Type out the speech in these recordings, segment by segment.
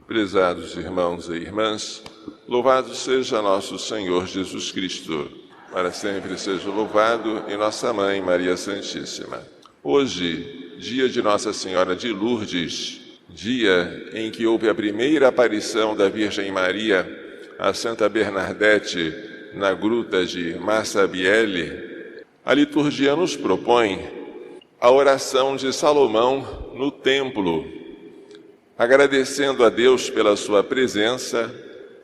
Prezados irmãos e irmãs, louvado seja nosso Senhor Jesus Cristo. Para sempre seja louvado e nossa Mãe Maria Santíssima. Hoje, dia de Nossa Senhora de Lourdes, dia em que houve a primeira aparição da Virgem Maria a Santa Bernadette na gruta de Massabielle, a liturgia nos propõe a oração de Salomão no templo, agradecendo a Deus pela sua presença,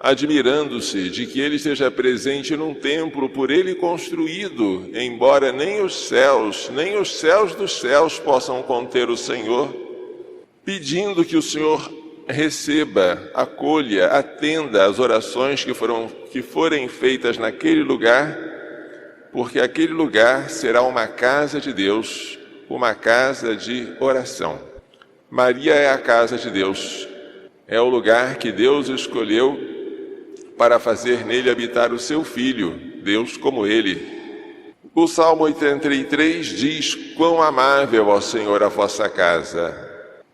admirando-se de que ele esteja presente num templo por ele construído, embora nem os céus dos céus possam conter o Senhor, pedindo que o Senhor receba, acolha, atenda às orações que forem feitas naquele lugar, porque aquele lugar será uma casa de Deus, uma casa de oração. Maria é a casa de Deus, é o lugar que Deus escolheu para fazer nele habitar o seu Filho, Deus como ele. O Salmo 83 diz: quão amável, ó Senhor, a vossa casa.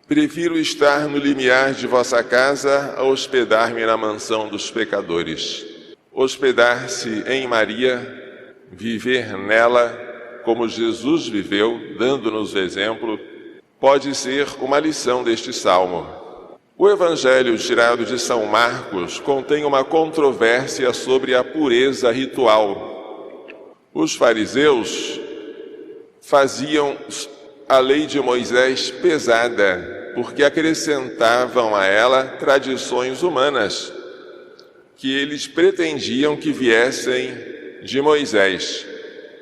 Prefiro estar no limiar de vossa casa a hospedar-me na mansão dos pecadores. Hospedar-se em Maria, viver nela como Jesus viveu, dando-nos o exemplo, pode ser uma lição deste salmo. O Evangelho tirado de São Marcos contém uma controvérsia sobre a pureza ritual. Os fariseus faziam a lei de Moisés pesada, porque acrescentavam a ela tradições humanas, que eles pretendiam que viessem de Moisés.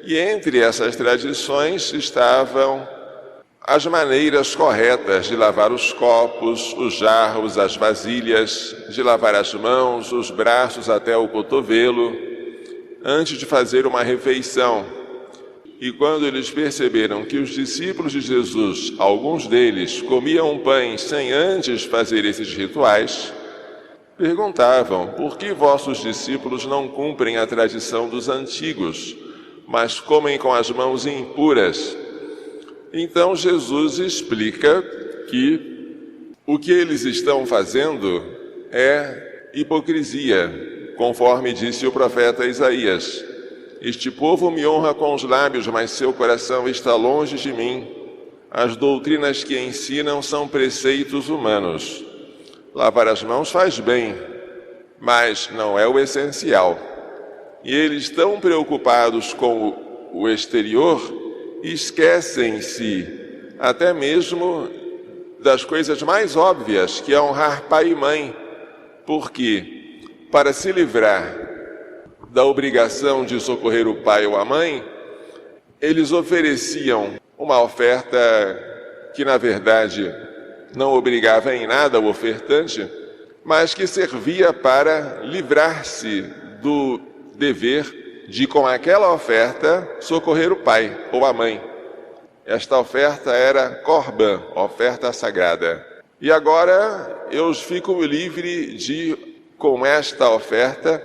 E entre essas tradições estavam as maneiras corretas de lavar os copos, os jarros, as vasilhas, de lavar as mãos, os braços até o cotovelo, antes de fazer uma refeição. E quando eles perceberam que os discípulos de Jesus, alguns deles, comiam pães sem antes fazer esses rituais, perguntavam: por que vossos discípulos não cumprem a tradição dos antigos, mas comem com as mãos impuras? Então Jesus explica que o que eles estão fazendo é hipocrisia, conforme disse o profeta Isaías: este povo me honra com os lábios, mas seu coração está longe de mim. As doutrinas que ensinam são preceitos humanos. Lavar as mãos faz bem, mas não é o essencial. E eles, tão preocupados com o exterior, esquecem-se até mesmo das coisas mais óbvias, que é honrar pai e mãe, porque para se livrar da obrigação de socorrer o pai ou a mãe, eles ofereciam uma oferta que na verdade não obrigava em nada o ofertante, mas que servia para livrar-se do dever de, com aquela oferta, socorrer o pai ou a mãe. Esta oferta era Corban, oferta sagrada. E agora eu fico livre de, com esta oferta,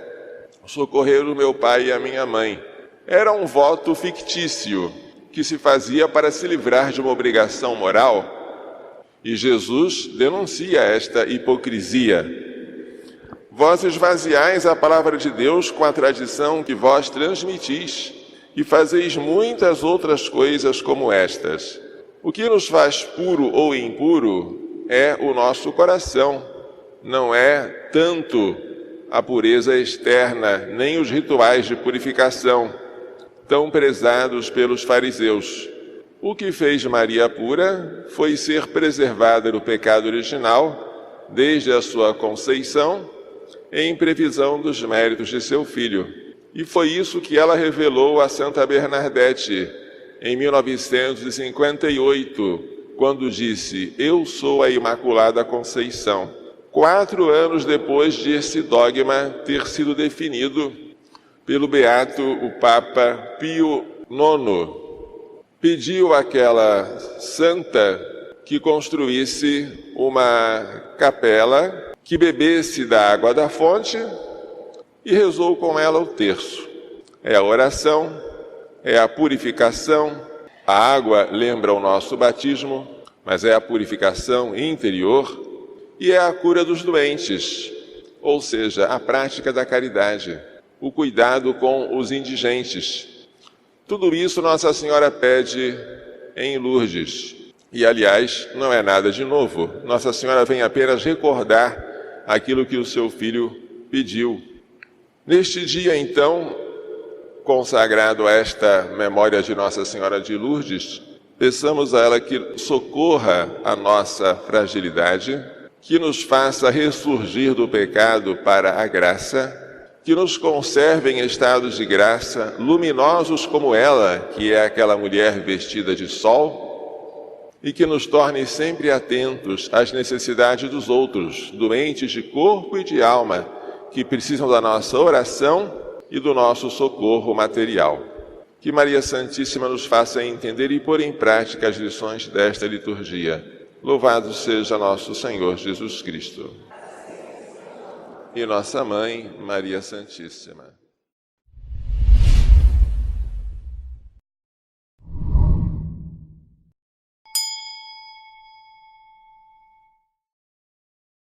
socorrer o meu pai e a minha mãe. Era um voto fictício que se fazia para se livrar de uma obrigação moral. E Jesus denuncia esta hipocrisia. Vós esvaziais a palavra de Deus com a tradição que vós transmitis e fazeis muitas outras coisas como estas. O que nos faz puro ou impuro é o nosso coração, não é tanto a pureza externa, nem os rituais de purificação, tão prezados pelos fariseus. O que fez Maria pura foi ser preservada do pecado original, desde a sua conceição, em previsão dos méritos de seu filho. E foi isso que ela revelou a Santa Bernadette em 1958, quando disse: eu sou a Imaculada Conceição. 4 anos depois de esse dogma ter sido definido pelo beato o Papa Pio IX, pediu àquela santa que construísse uma capela que bebesse da água da fonte e rezou com ela o terço. É a oração, é a purificação. A água lembra o nosso batismo, mas é a purificação interior. e é a cura dos doentes, ou seja, a prática da caridade, o cuidado com os indigentes. Tudo isso Nossa Senhora pede em Lourdes. E, aliás, não é nada de novo. Nossa Senhora vem apenas recordar aquilo que o seu filho pediu. Neste dia, então, consagrado a esta memória de Nossa Senhora de Lourdes, peçamos a ela que socorra a nossa fragilidade, que nos faça ressurgir do pecado para a graça, que nos conserve em estados de graça, luminosos como ela, que é aquela mulher vestida de sol, e que nos torne sempre atentos às necessidades dos outros, doentes de corpo e de alma, que precisam da nossa oração e do nosso socorro material. Que Maria Santíssima nos faça entender e pôr em prática as lições desta liturgia. Louvado seja nosso Senhor Jesus Cristo. E nossa Mãe, Maria Santíssima.